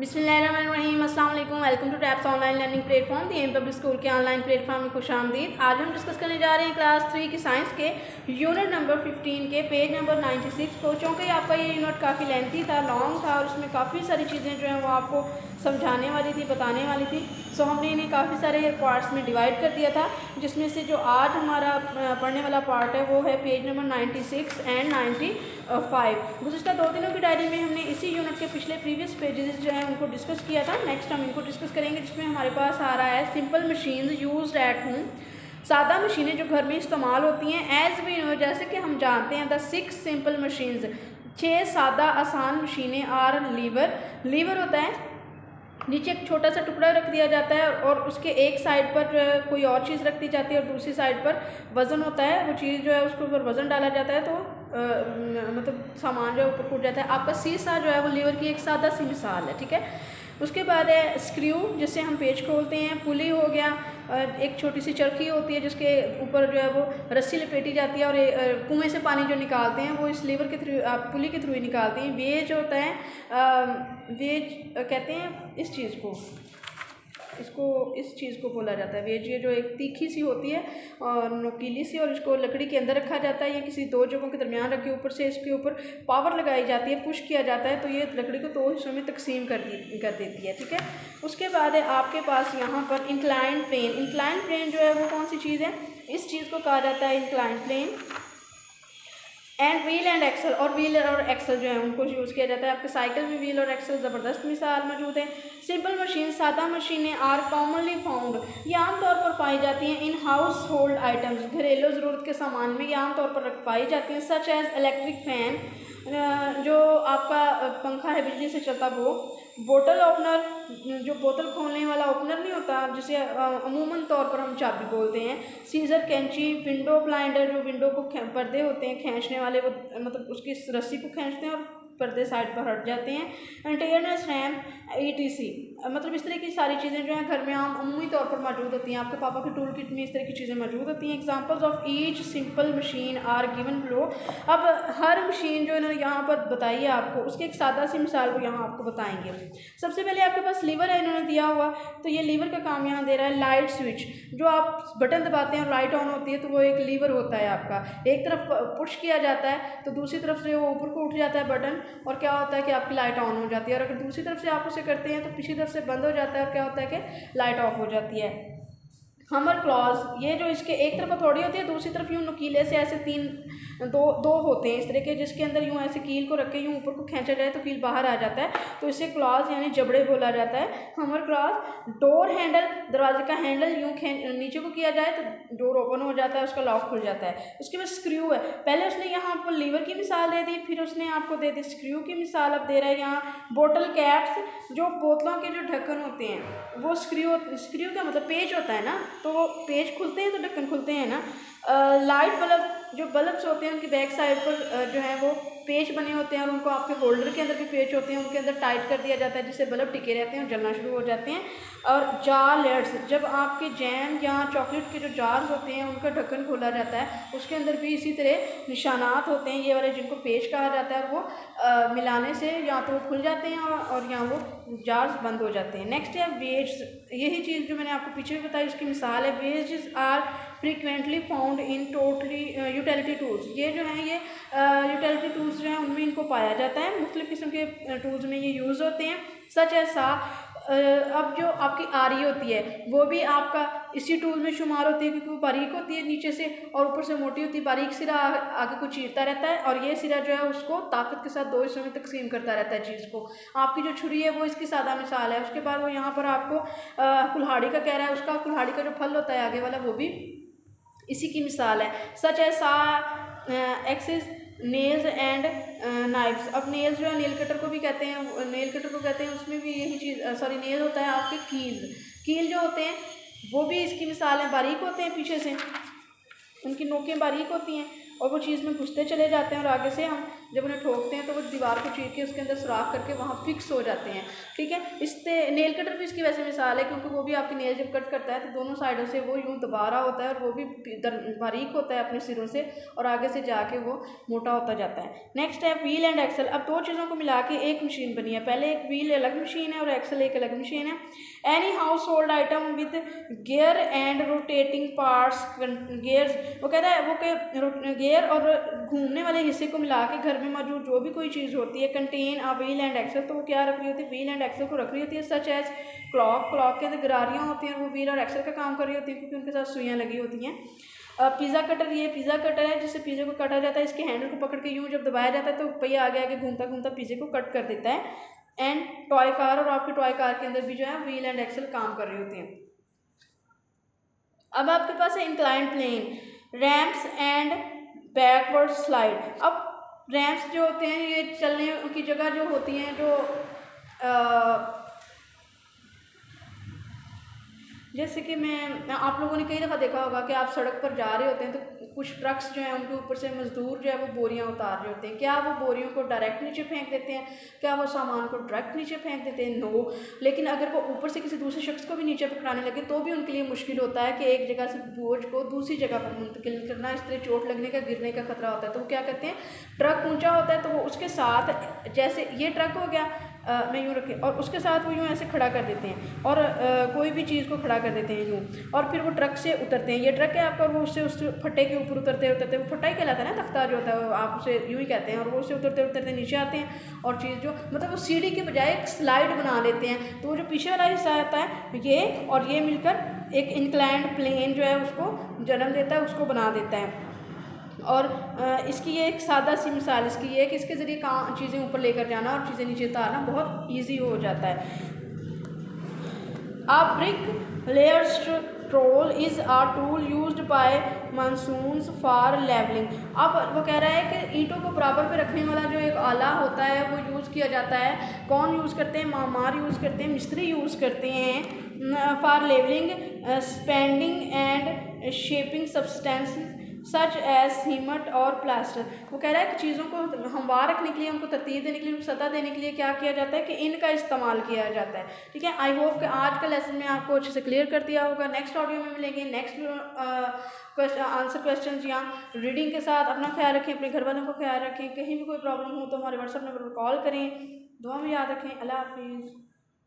बिस्मिल्लाहिर्रहमानिर्रहीम, अस्सलाम वालेकुम। Welcome to Taps online learning platform the M public school के ऑनलाइन प्लेटफॉर्म में खुशामदीद। आज हम डिस्कस करने जा रहे हैं क्लास 3 की साइंस के यूनिट नंबर 15 के पेज नंबर 96 को। चूँकि आपका ये यूनिट काफ़ी लेंथी था, लॉन्ग था और उसमें काफ़ी सारी चीज़ें जो हैं वो आपको समझाने वाली थी, बताने वाली थी। सो हमने इन्हें काफ़ी सारे पार्ट्स में डिवाइड कर दिया था, जिसमें से जो आज हमारा पढ़ने वाला पार्ट है वो है पेज नंबर 96 एंड 95। गुज़िश्ता 2 दिनों की डायरी में हमने इसी यूनिट के पिछले प्रीवियस पेजेस जो है उनको डिस्कस किया था। नेक्स्ट हम इनको डिस्कस करेंगे, जिसमें हमारे पास आ रहा है simple machines used at home, सादा मशीनें जो घर में इस्तेमाल होती हैं। एज वी नो, जैसे कि हम जानते हैं, द 6 सिंपल मशीन्स, 6 सादा आसान मशीनें आर लीवर होता है, नीचे एक छोटा सा टुकड़ा रख दिया जाता है और उसके एक साइड पर कोई और चीज़ रख दी जाती है और दूसरी साइड पर वज़न होता है। वो चीज़ जो है उसके ऊपर वज़न डाला जाता है तो मतलब सामान जो है ऊपर कूद जाता है। आपका सीसा जो है वो लीवर की एक सादा सी मिसाल है, ठीक है। उसके बाद है स्क्रू, जिससे हम पेच खोलते हैं। पुली हो गया, एक छोटी सी चरखी होती है जिसके ऊपर जो है वो रस्सी लपेटी जाती है और कुएं से पानी जो निकालते हैं वो इस लीवर के थ्रू, पुली के थ्रू ही निकालते हैं। वेज होता है, वेज कहते हैं इस चीज़ को, इस चीज़ को बोला जाता है वेज। ये जो एक तीखी सी होती है और नुकीली सी, और इसको लकड़ी के अंदर रखा जाता है या किसी 2 जगहों के दरमियान रखे, ऊपर से इसके ऊपर पावर लगाई जाती है, पुश किया जाता है तो ये लकड़ी को 2 हिस्सों में तकसीम कर देती है, ठीक है। उसके बाद है आपके पास यहाँ पर इंक्लाइंड प्लेन। इंक्लाइंड प्लेन जो है वो कौन सी चीज़ है? इस चीज़ को कहा जाता है inclined plane. And wheel and axle, और व्हील और एक्सल जो है उनको यूज़ किया जाता है। आपके साइकिल में व्हील और एक्सल ज़बरदस्त मिसाल मौजूद है। सिंपल मशीन, सादा मशीनें आर कॉमनली फाउंड, ये आमतौर पर पाई जाती हैं इन हाउस होल्ड आइटम्स, घरेलू ज़रूरत के सामान में ये आमतौर पर पाई जाती हैं। सच एज इलेक्ट्रिक फैन, जो आपका पंखा है बिजली से चलता वो। बोतल ओपनर, जो बोतल खोलने वाला ओपनर नहीं होता जिसे अमूमन तौर पर हम चाबी बोलते हैं। सीजर, कैंची। विंडो ब्लाइंडर, जो विंडो को पर्दे होते हैं खींचने वाले, वो मतलब उसकी रस्सी को खींचते हैं और पर्दे साइड पर हट जाते हैं। एंटेनस, रैम, ETC, मतलब इस तरह की सारी चीज़ें जो हैं घर में अमूमी तौर पर मौजूद होती हैं। आपके पापा के टूल किट में इस तरह की चीज़ें मौजूद होती हैं। Examples of each simple machine are given below. अब हर मशीन जो इन्होंने यहाँ पर बताई है आपको, उसकी एक सादा सी मिसाल वो यहाँ आपको बताएंगे। सबसे पहले आपके पास लीवर है इन्होंने दिया हुआ, तो ये लीवर का काम यहाँ दे रहा है। लाइट स्विच, जो आप बटन दबाते हैं और लाइट ऑन होती है तो वो एक लीवर होता है आपका। एक तरफ पुश किया जाता है तो दूसरी तरफ से वो ऊपर को उठ जाता है बटन, और क्या होता है कि आपकी लाइट ऑन हो जाती है। और अगर दूसरी तरफ से आप उसे करते हैं तो पिछली तरफ से बंद हो जाता है और क्या होता है कि लाइट ऑफ हो जाती है। हमर क्लॉज, ये जो इसके एक तरफ हथौड़ी होती है, दूसरी तरफ यूँ नुकीले से ऐसे दो होते हैं इस तरह के, जिसके अंदर यूँ ऐसे कील को रख के यूँ ऊपर को खींचा जाए तो कील बाहर आ जाता है, तो इसे क्लॉज यानी जबड़े बोला जाता है। हमर क्लॉज। डोर हैंडल, दरवाजे का हैंडल यूँ नीचे को किया जाए तो डोर ओपन हो जाता है, उसका लॉक खुल जाता है। उसके बाद स्क्रू है, पहले उसने यहाँ आपको लीवर की मिसाल दे दी, फिर उसने आपको दे दी स्क्रू की मिसाल, अब दे रहा है यहाँ बोतल कैप्स, जो बोतलों के जो ढक्कन होते हैं वो स्क्रू का मतलब पेच होता है ना, तो वो पेच खुलते हैं तो ढक्कन खुलते हैं ना। लाइट बल्ब, जो बल्ब्स होते हैं उनकी बैक साइड पर जो है वो पेच बने होते हैं और उनको आपके होल्डर के अंदर भी पेच होते हैं, उनके अंदर टाइट कर दिया जाता है जिससे बल्ब टिके रहते हैं और जलना शुरू हो जाते हैं। और जार लेड्स, जब आपके जैम या चॉकलेट के जो जार्स होते हैं उनका ढक्कन खोला जाता है, उसके अंदर भी इसी तरह निशानात होते हैं ये वाले, जिनको पेच कहा जाता है। वो मिलाने से या तो वो खुल जाते हैं और या वो जार्स बंद हो जाते हैं। नेक्स्ट है वेज, यही चीज़ जो मैंने आपको पीछे भी बताई उसकी मिसाल है। Wedge are frequently found in utility tools, ये जो हैं ये यूटिलिटी टूल्स जो हैं उनमें इनको पाया जाता है। मुख्तलिफ़ किस्म के टूल्स में ये यूज़ होते हैं। सच ऐसा अब जो आपकी आरी होती है वो भी आपका इसी टूल में शुमार होती है, क्योंकि वो बारीक होती है नीचे से और ऊपर से मोटी होती है। बारीक सिरा आगे को चीरता रहता है और ये सिरा जो है उसको ताकत के साथ 2 हिस्सों में तकसीम करता रहता है चीज़ को। आपकी जो छुरी है वो इसकी सादा मिसाल है। उसके बाद वो यहाँ पर आपको कुल्हाड़ी का कह रहा है, उसका कुल्हाड़ी का जो फल होता है आगे वाला वो भी इसी की मिसाल है। सच है सा एक्सिस, नेल्स एंड नाइफ्स। अब नेल्स जो है नेल कटर को भी कहते हैं, नेल कटर को कहते हैं, उसमें भी यही चीज़, सॉरी नेल होता है आपके कील जो होते हैं वो भी इसकी मिसाल है। बारीक होते हैं, पीछे से उनकी नोकें बारीक होती हैं और वो चीज़ में घुसते चले जाते हैं और आगे से हम जब उन्हें ठोकते हैं तो वो दीवार को चीर के उसके अंदर सुराख करके वहाँ फिक्स हो जाते हैं। ठीक है, इससे नेल कटर भी इसकी वैसे मिसाल है, क्योंकि वो भी आपके नेल जब कट करता है तो दोनों साइडों से वो यूँ दबा रहा होता है और वो भी बारीक होता है अपने सिरों से और आगे से जाके वो मोटा होता जाता है। नेक्स्ट है व्हील एंड एक्सल। अब दो चीज़ों को मिला के एक मशीन बनी है। पहले एक व्हील अलग मशीन है और एक्सल एक अलग मशीन है। Any house hold item with gear and rotating parts gears, वो कहता है वो के गियर और घूमने वाले हिस्से को मिला के घर में मौजूद जो भी कोई चीज़ होती है contain a wheel and axle, तो वो क्या रख रही होती है, व्हील एंड एक्सल को रख रही होती है। सच एज क्लॉक के अंदर गरारियाँ होती हैं, वो व्हील और एक्सल का काम कर रही होती है क्योंकि उनके साथ सुइयाँ लगी होती हैं। पिज़्ज़ा कटर, ये पिज़्ज़ा कटर है जिससे पिज़्ज़े को काटा जाता है। इसके हैंडल को पकड़ के यूँ जब दबाया जाता है तो पहिया आगे आगे घूमता घूमता पिज़्ज़े को कट कर देता है। एंड टॉय कार, और आपकी टॉय कार के अंदर भी जो है व्हील एंड एक्सल काम कर रही होती हैं। अब आपके पास है inclined plane, ramps and backward slide. अब रैम्प्स जो होते हैं ये चलने की जगह जो होती हैं, जो जैसे कि आप लोगों ने कई दफ़ा देखा होगा कि आप सड़क पर जा रहे होते हैं तो कुछ ट्रक्स जो हैं उनके ऊपर से मज़दूर जो है वो बोरियां उतार रहे होते हैं। क्या वो बोरियों को डायरेक्ट नीचे फेंक देते हैं? क्या वो सामान को डायरेक्ट नीचे फेंक देते हैं? नो। लेकिन अगर वो ऊपर से किसी दूसरे शख्स को भी नीचे पकड़ाने लगे तो भी उनके लिए मुश्किल होता है कि एक जगह से बोझ को दूसरी जगह पर मुंतकिल करना, इस तरह चोट लगने का, गिरने का खतरा होता है। तो वो क्या करते हैं, ट्रक ऊँचा होता है तो वो उसके साथ, जैसे ये ट्रक हो गया मैं यूँ रखे और उसके साथ वो यूँ ऐसे खड़ा कर देते हैं और कोई भी चीज़ को खड़ा कर देते हैं यूँ, और फिर वो ट्रक से उतरते हैं। ये ट्रक है आपका, और वो उससे उस फट्टे के ऊपर उतरते उतरते, वो फट्टा ही कहलाता है ना, तख्ता जो होता है वो आप उसे यूँ ही कहते हैं, और वो उससे उतरते उतरते नीचे आते हैं और चीज़ जो मतलब वो सीढ़ी के बजाय एक स्लाइड बना लेते हैं। तो वो जो पीछे वाला हिस्सा आता है ये और ये मिलकर एक इंक्लाइंड प्लेन जो है उसको जन्म देता है, उसको बना देता है। और इसकी ये एक सादा सी मिसाल इसकी ये है कि इसके ज़रिए चीज़ें ऊपर लेकर जाना और चीज़ें नीचे उतारना बहुत ईजी हो जाता है। A brick layer roll is a tool used by monsoons for leveling। अब वो कह रहा है कि ईंटों को बराबर पे रखने वाला जो एक आला होता है वो यूज़ किया जाता है। कौन यूज़ करते हैं? मामार यूज़ करते हैं, मिस्त्री यूज़ करते हैं for levelling spending and shaping substance such as cement और प्लास्टर। वो कह रहा है कि चीज़ों को हमवार रखने के लिए, उनको तरतीब देने के लिए, उनको सतह देने के लिए क्या किया जाता है कि इनका इस्तेमाल किया जाता है। ठीक है, आई होप कि आज का लेसन में आपको अच्छे से क्लियर कर दिया होगा। नेक्स्ट ऑडियो में मिलेंगे नेक्स्ट आंसर क्वेश्चन या रीडिंग के साथ। अपना ख्याल रखें, अपने घर वालों का ख्याल रखें। कहीं भी कोई प्रॉब्लम हो तो हमारे व्हाट्सएप नंबर पर कॉल करें। दुआ में याद रखें। अल्लाह हाफिज़।